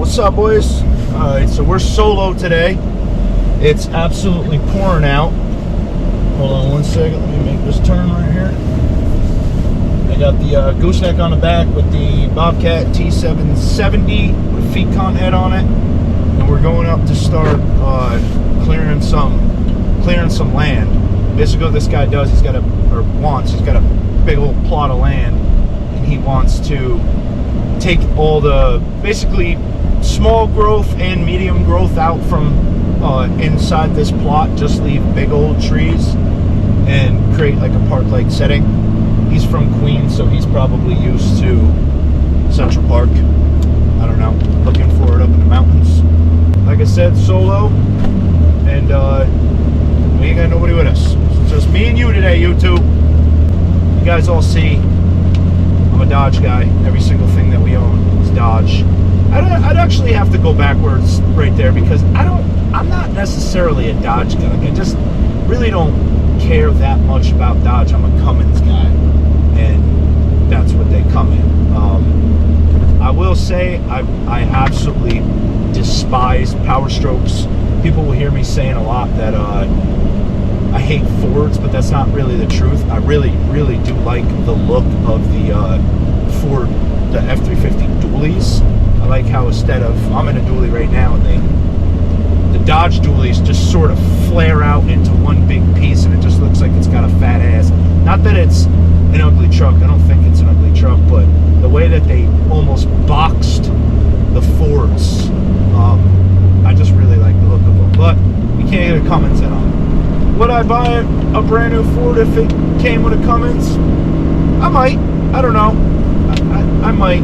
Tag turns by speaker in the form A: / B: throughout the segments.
A: What's up, boys? Alright, so we're solo today. It's absolutely pouring out. Hold on one second, let me make this turn right here. I got the gooseneck on the back with the Bobcat T770 with feet con head on it. And we're going up to start clearing some land. Basically what this guy does, he's got a big old plot of land, and he wants to take all the basically small growth and medium growth out from inside this plot, just leave big old trees and create like a park-like setting. He's from Queens, so he's probably used to Central Park. I don't know, looking for it up in the mountains. Like I said, solo, and we ain't got nobody with us. It's just me and you today, YouTube. You guys all see I'm a Dodge guy. Every single thing that we own is Dodge. I'd actually have to go backwards right there because I'm not necessarily a Dodge guy. I just really don't care that much about Dodge. I'm a Cummins guy, and that's what they come in. I will say I absolutely despise Power Strokes. People will hear me saying a lot that I hate Fords, but that's not really the truth. I really, really do like the look of the Ford, the F-350 dualies. I like how instead of, I'm in a dually right now, and the Dodge dualies just sort of flare out into one big piece, and it just looks like it's got a fat ass. Not that it's an ugly truck. I don't think it's an ugly truck, but the way that they almost boxed the Fords, I just really like the look of them. But you can't get a Cummins head on. Would I buy a brand new Ford if it came with a Cummins? I might. I don't know. I might.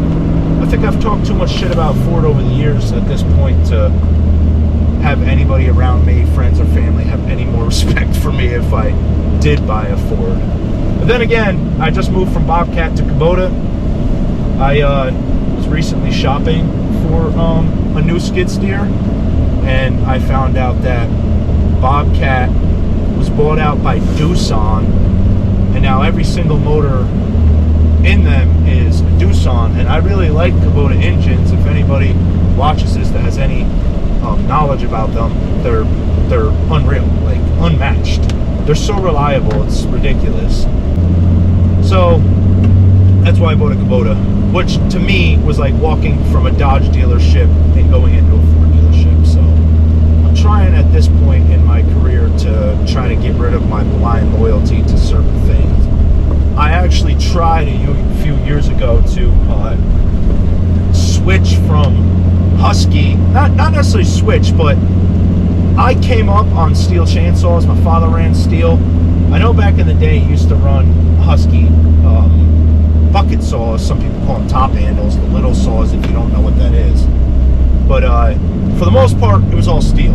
A: I think I've talked too much shit about Ford over the years at this point to have anybody around me, friends or family, have any more respect for me if I did buy a Ford. But then again, I just moved from Bobcat to Kubota. I was recently shopping for a new skid steer, and I found out that Bobcat was bought out by Doosan, and now every single motor in them is a Doosan, and I really like Kubota engines. If anybody watches this that has any knowledge about them, they're unreal, like unmatched. They're so reliable, it's ridiculous. So that's why I bought a Kubota, which to me was like walking from a Dodge dealership and going into a Ford dealership. So I'm trying at this point in my career to try to get rid of my blind loyalty to certain things. I actually tried a few years ago to switch from Husky, not necessarily switch, but I came up on steel chainsaws. My father ran steel. I know back in the day he used to run Husky bucket saws. Some people call them top handles, the little saws if you don't know what that is. But for the most part, it was all steel.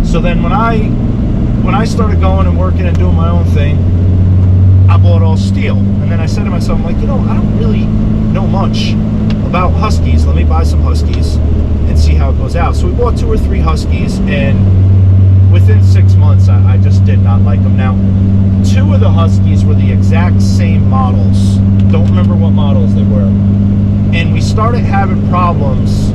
A: So then when I started going and working and doing my own thing, I bought all steel. And then I said to myself, I'm like, I don't really know much about Huskies. Let me buy some Huskies and see how it goes out. So we bought 2 or 3 Huskies, and within 6 months, I just did not like them. Now, 2 of the Huskies were the exact same models. Don't remember what models they were. And we started having problems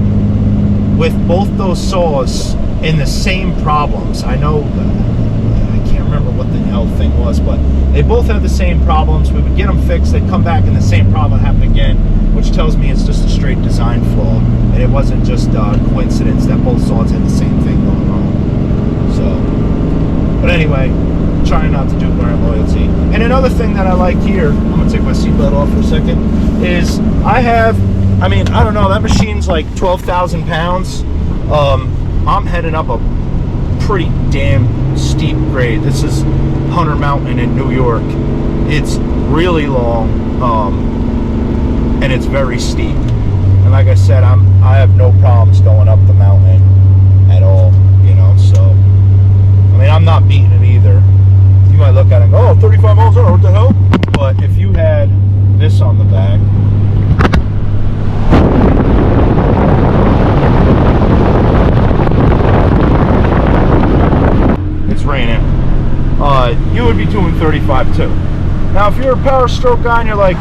A: with both those saws in the same problems. I know, I can't remember what the hell thing was, but they both had the same problems. We would get them fixed, they'd come back and the same problem happened again, which tells me it's just a straight design flaw. And it wasn't just coincidence that both saws had the same thing going on. So, but anyway, trying not to do blind loyalty. And another thing that I like here, I'm gonna take my seatbelt off for a second, is I don't know, that machine's like 12,000 pounds. I'm heading up a pretty damn steep grade. This is Hunter Mountain in New York. It's really long, and it's very steep. And like I said, I have no problems going up the mountain at all, so I'm not beating it either. You might look at it and go, 35 miles an hour, what the hell? But if you had this on the back, it's raining, you would be doing 35 too. Now if you're a Power Stroke guy and you're like,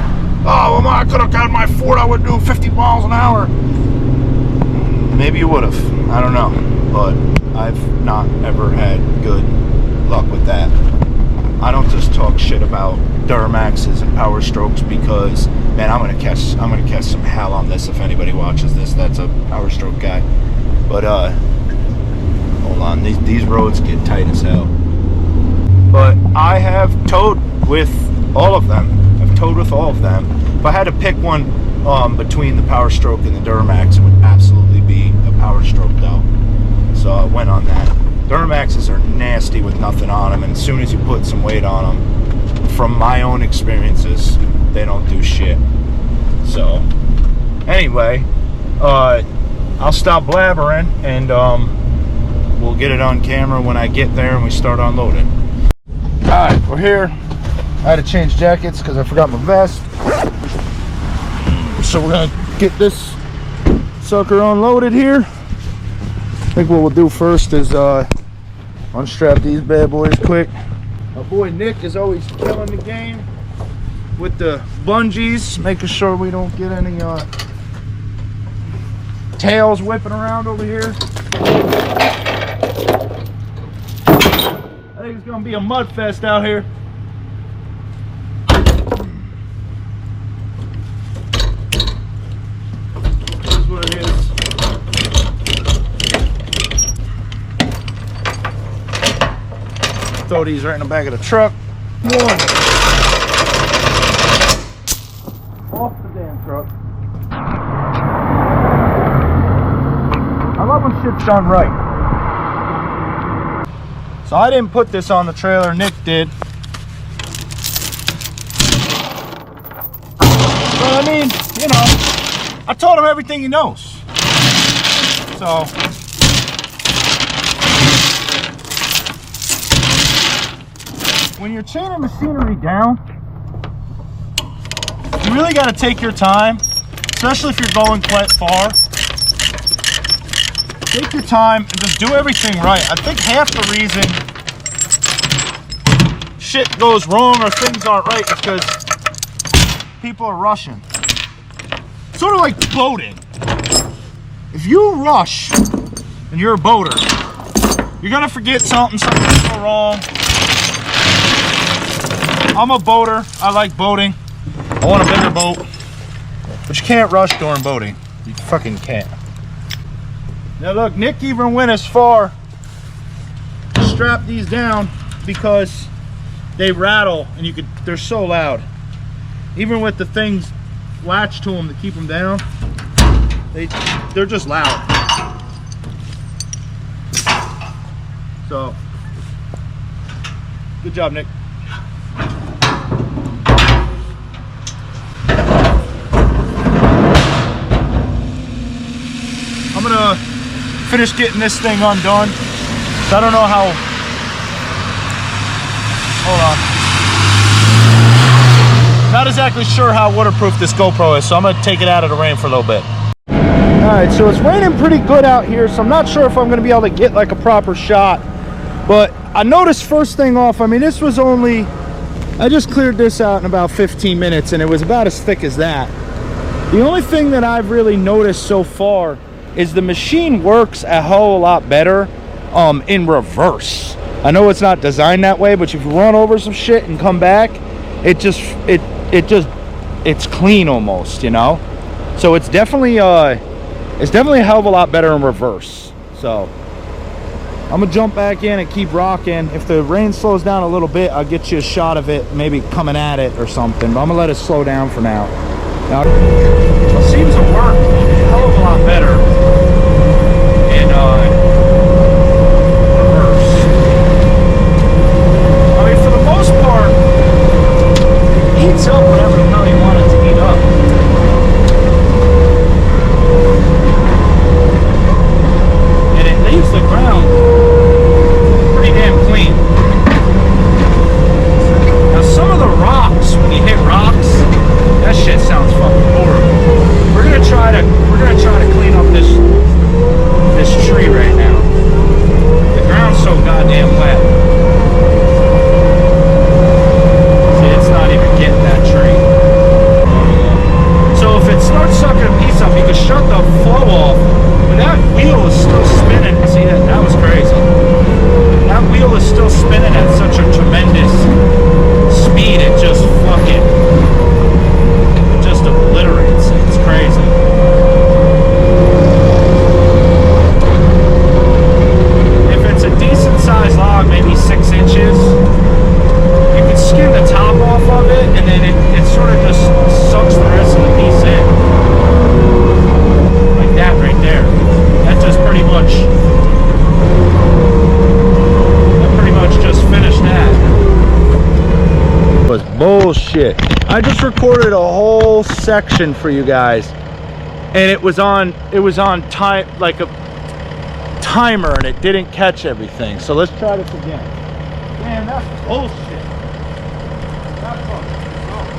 A: oh, well, I could have got my Ford, I would do 50 miles an hour. maybe you would have. I don't know. But I've not ever had good luck with that. I don't just talk shit about Duramaxes and Power Strokes because, man, I'm gonna catch some hell on this if anybody watches this. That's a Power Stroke guy. But hold on, these roads get tight as hell. But I have towed with all of them. I've towed with all of them. If I had to pick one between the Power Stroke and the Duramax, it would absolutely be a Power Stroke though. So I went on that. Duramaxes are nasty with nothing on them, and as soon as you put some weight on them, from my own experiences, they don't do shit. So anyway, I'll stop blabbering, and we'll get it on camera when I get there and we start unloading. Alright, we're here. I had to change jackets because I forgot my vest. So we're gonna get this sucker unloaded here. I think what we'll do first is unstrap these bad boys quick. My boy Nick is always killing the game with the bungees, making sure we don't get any tails whipping around over here. I think it's gonna be a mud fest out here. This is what it is. Throw these right in the back of the truck. One. Off the damn truck. I love when shit's done right. So I didn't put this on the trailer, Nick did. But I mean, you know, I told him everything he knows. So when you're chaining machinery down, you really got to take your time, especially if you're going quite far. Take your time and just do everything right. I think half the reason shit goes wrong or things aren't right is because people are rushing. Sort of like boating. If you rush and you're a boater, you're gonna forget something's gonna go wrong. I'm a boater. I like boating. I want a bigger boat. But you can't rush during boating. You fucking can't. Now look, Nick even went as far to strap these down because they rattle and they're so loud. Even with the things latched to them to keep them down, they're just loud. So, good job, Nick. I'm gonna finish getting this thing undone. So I don't know how. Hold on. Not exactly sure how waterproof this GoPro is, so I'm gonna take it out of the rain for a little bit. Alright, so it's raining pretty good out here, so I'm not sure if I'm gonna be able to get like a proper shot. But I noticed first thing off, I mean, this was only, I just cleared this out in about 15 minutes and it was about as thick as that. The only thing that I've really noticed so far is the machine works a whole lot better in reverse. I know it's not designed that way, but if you run over some shit and come back, it's clean almost, you know. So it's definitely a hell of a lot better in reverse. So I'm gonna jump back in and keep rocking. If the rain slows down a little bit, I'll get you a shot of it, maybe coming at it or something. But I'm gonna let it slow down for now. It seems to work a hell of a lot better in reverse. I mean, for the most part, it eats up whatever the hell you want it to eat up. And it leaves the ground pretty damn clean. Now, some of the rocks, when you hit rocks, that shit sounds fucking horrible. We're gonna try to clean up this tree right now. The ground's so goddamn wet. See, it's not even getting that tree. So if it starts sucking a piece up, you can shut the flow off without That wheel is still spinning. See that? That was crazy. That wheel is still spinning at such a tremendous speed. It just fucking, it just obliterates. It's crazy. If it's a decent sized log, maybe 6 inches, you can skin the top off of it, and then it sort of just sucks the rest of the piece in. Like that right there. That just pretty much just finished that. It was bullshit. I just recorded a whole section for you guys, and it was on time, like a timer, and it didn't catch everything. So let's try this again. Man, that's bullshit. That fucking sucks.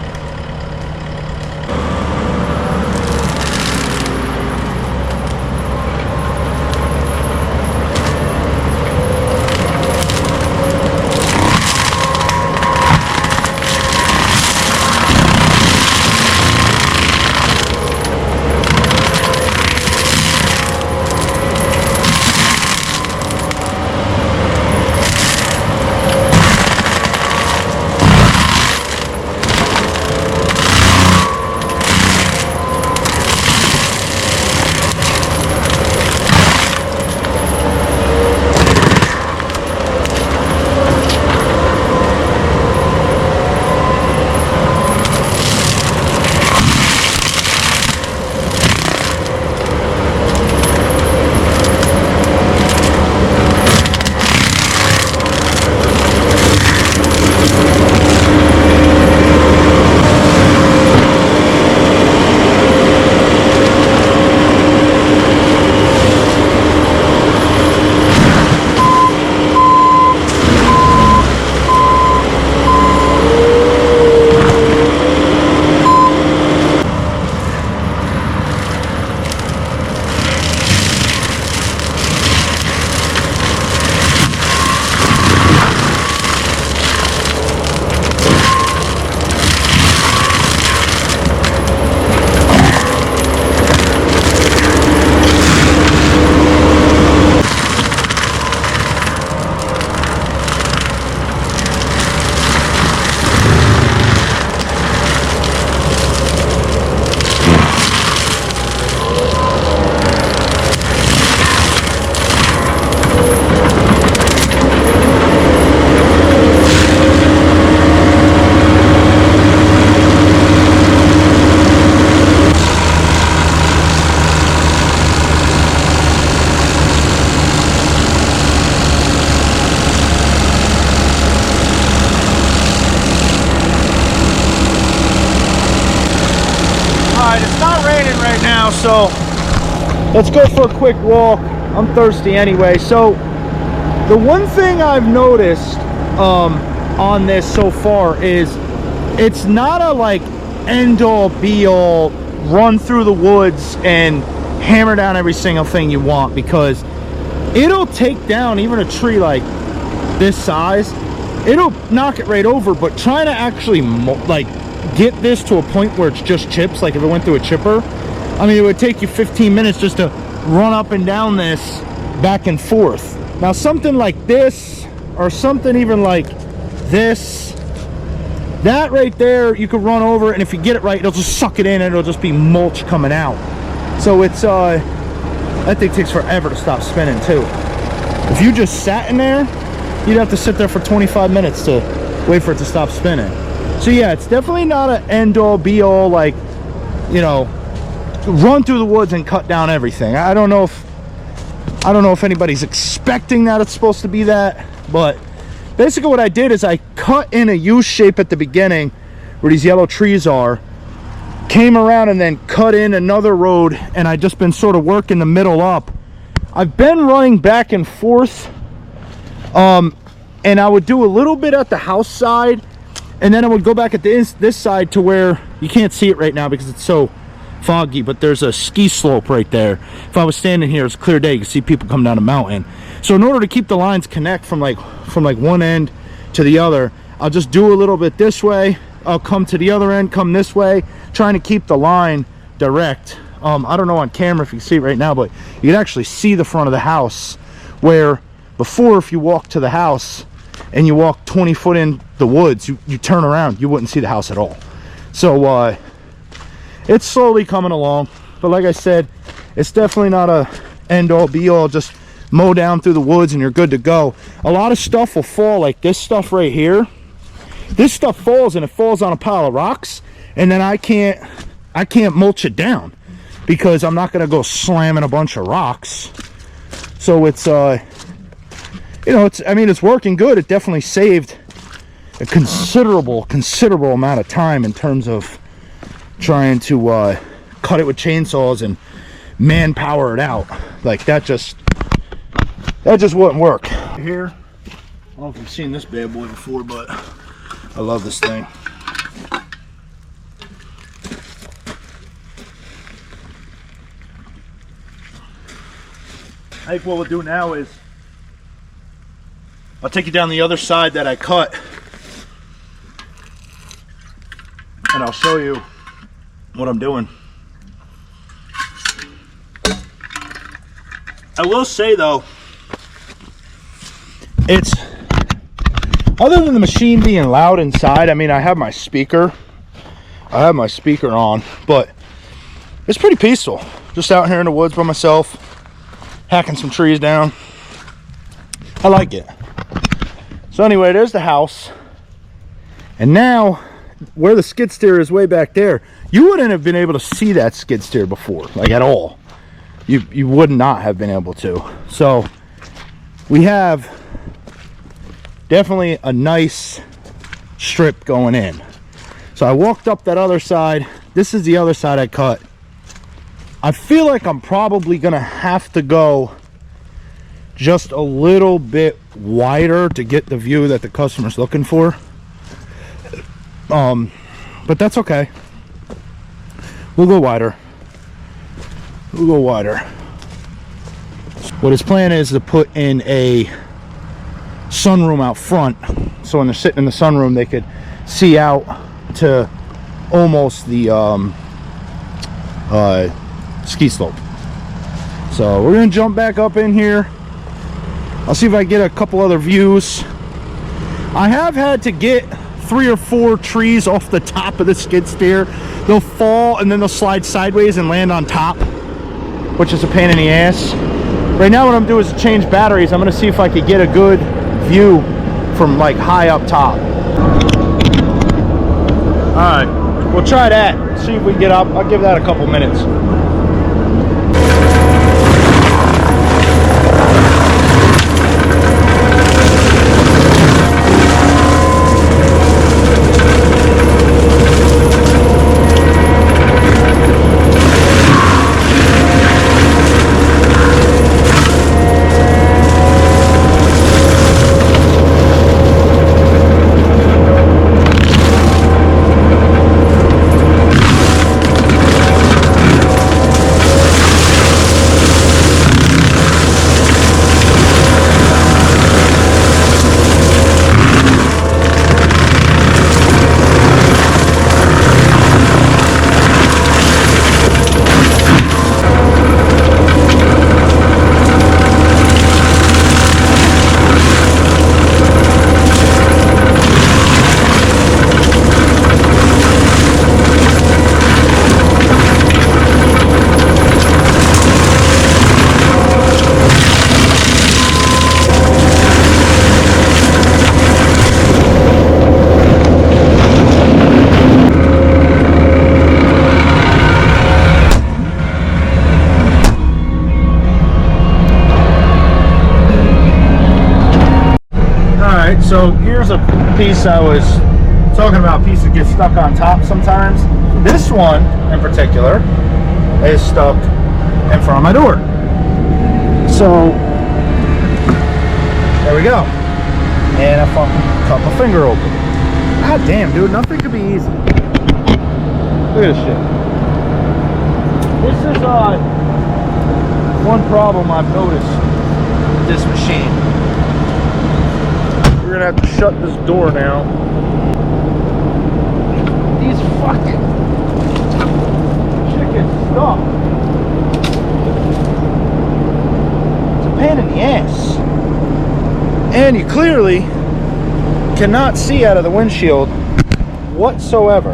A: It's not raining right now, so let's go for a quick walk. I'm thirsty anyway. So the one thing I've noticed on this so far is it's not a like end all be all run through the woods and hammer down every single thing you want, because it'll take down even a tree like this size. It'll knock it right over, but trying to actually like get this to a point where it's just chips, like if it went through a chipper, I mean, it would take you 15 minutes just to run up and down this back and forth. Now something like this, or something even like this, that right there, you could run over, and if you get it right, it'll just suck it in, and it'll just be mulch coming out. So it's that thing takes forever to stop spinning too. If you just sat in there, you'd have to sit there for 25 minutes to wait for it to stop spinning. So yeah, it's definitely not an end all be all, like, you know, run through the woods and cut down everything. I don't know if anybody's expecting that it's supposed to be that, but basically what I did is I cut in a U shape at the beginning where these yellow trees are, came around and then cut in another road, and I just been sort of working the middle up. I've been running back and forth, and I would do a little bit at the house side, and then I would go back at this side to where you can't see it right now because it's so foggy, but there's a ski slope right there. If I was standing here, it's a clear day, you can see people come down the mountain. So in order to keep the lines connect from like one end to the other, I'll just do a little bit this way, I'll come to the other end, come this way, trying to keep the line direct I don't know on camera if you can see it right now, but you can actually see the front of the house, where before, if you walk to the house and you walk 20 foot in the woods, you turn around, you wouldn't see the house at all. So it's slowly coming along, but like I said, it's definitely not a end all be all. Just mow down through the woods and you're good to go. A lot of stuff will fall, like this stuff right here. This stuff falls, and it falls on a pile of rocks, and then I can't mulch it down because I'm not going to go slamming a bunch of rocks. So it's you know, it's working good. It definitely saved a considerable amount of time in terms of trying to cut it with chainsaws and manpower it out. Like that just wouldn't work. Here, I don't know if you've seen this bad boy before, but I love this thing. I think what we'll do now is I'll take you down the other side that I cut, and I'll show you what I'm doing. I will say though, it's, other than the machine being loud inside, I mean, I have my speaker on, but it's pretty peaceful. Just out here in the woods by myself, hacking some trees down. I like it. So anyway, there's the house. And now, where the skid steer is way back there, you wouldn't have been able to see that skid steer before, like at all. You would not have been able to. So we have definitely a nice strip going in. So I walked up that other side. This is the other side I cut. I feel like I'm probably gonna have to go just a little bit wider to get the view that the customer's looking for. But that's okay. We'll go wider. What his plan is to put in a sunroom out front, so when they're sitting in the sunroom they could see out to almost the ski slope. So we're gonna jump back up in here. I'll see if I get a couple other views. I have had to get 3 or 4 trees off the top of the skid steer. They'll fall and then they'll slide sideways and land on top, which is a pain in the ass. Right now what I'm doing is change batteries. I'm gonna see if I could get a good view from like high up top. All right, we'll try that. See if we can get up. I'll give that a couple minutes. So here's a piece I was talking about, a piece that gets stuck on top sometimes. This one in particular is stuck in front of my door. So there we go. And I fucking cut my finger open. God damn, dude, nothing could be easy. Look at this shit. This is one problem I've noticed with this machine. We're gonna have to shut this door now. These fucking chickens stuck. It's a pain in the ass. And you clearly cannot see out of the windshield whatsoever.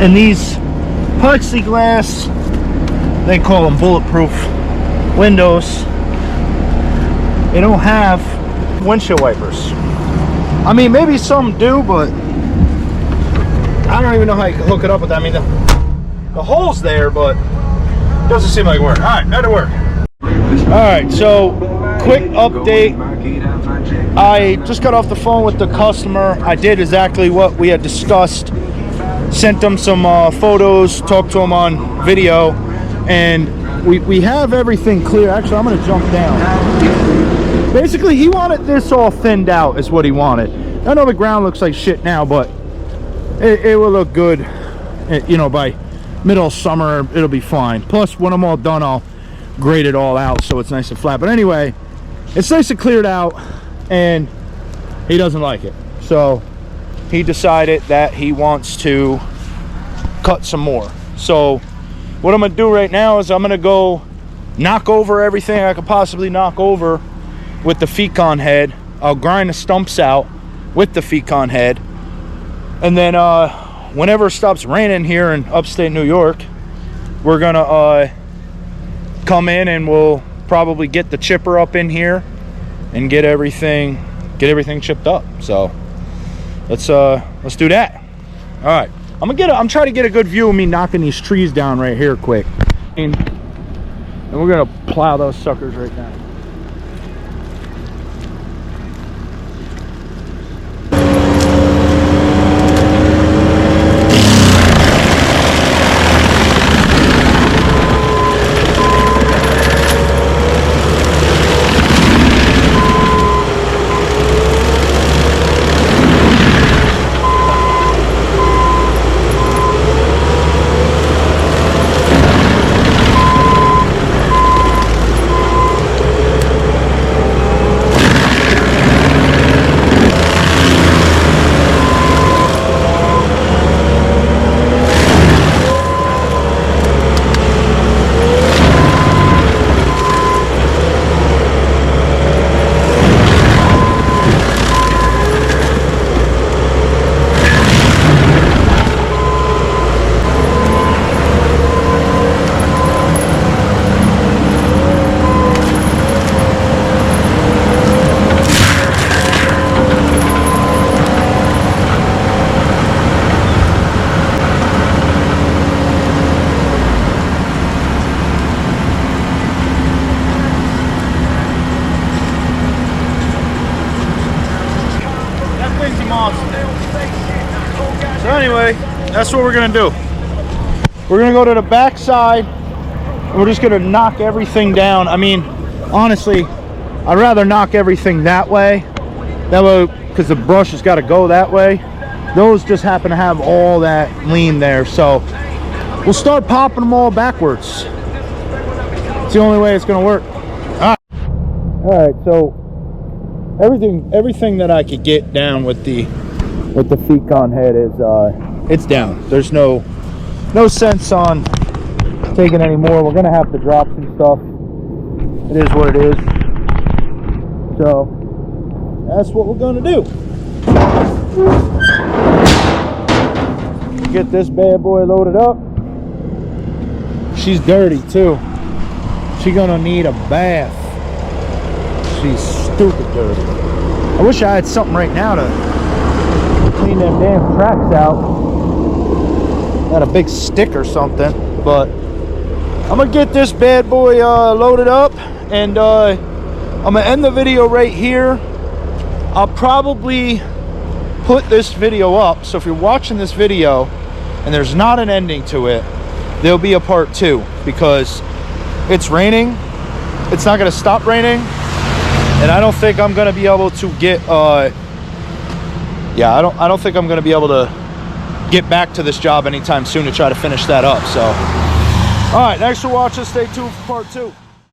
A: And these plexiglass, they call them bulletproof windows, they don't have windshield wipers. I mean, maybe some do, but I don't even know how you can hook it up with that. I mean, the hole's there, but it doesn't seem like it works. All right, that'll work. All right, so quick update. I just got off the phone with the customer. I did exactly what we had discussed. Sent them some photos, talked to them on video, and we have everything clear. Actually, I'm gonna jump down. Basically, he wanted this all thinned out is what he wanted. I know the ground looks like shit now, but it will look good, you know, by middle of summer. It'll be fine. Plus, when I'm all done, I'll grade it all out so it's nice and flat. But anyway, it's nice and cleared out, and he doesn't like it. So he decided that he wants to cut some more. So what I'm gonna do right now is I'm gonna go knock over everything I could possibly knock over with the Fecon head. I'll grind the stumps out with the Fecon head, and then whenever it stops raining here in upstate New York, we're gonna come in and we'll probably get the chipper up in here and get everything chipped up. So let's do that. All right, I'm trying to get a good view of me knocking these trees down right here quick, and we're gonna plow those suckers right now. So anyway, that's what we're gonna do. We're gonna go to the back side and we're just gonna knock everything down. I mean, honestly, I'd rather knock everything that way, because the brush has got to go that way. Those just happen to have all that lean there, so we'll start popping them all backwards. It's the only way it's gonna work. All right, so everything that I could get down with the Fecon head is it's down. There's no sense on taking any more. We're gonna have to drop some stuff. It is what it is. So that's what we're gonna do. Get this bad boy loaded up. She's dirty too. She's gonna need a bath. She's stupid dirty. I wish I had something right now to clean them damn tracks out. Got a big stick or something, but I'm gonna get this bad boy loaded up, and I'm gonna end the video right here. I'll probably put this video up, so if you're watching this video and there's not an ending to it, there'll be a part 2, because it's raining. It's not gonna stop raining, and I don't think I'm gonna be able to get I don't think I'm gonna be able to get back to this job anytime soon to try to finish that up. So all right, thanks for watching. Stay tuned for part 2.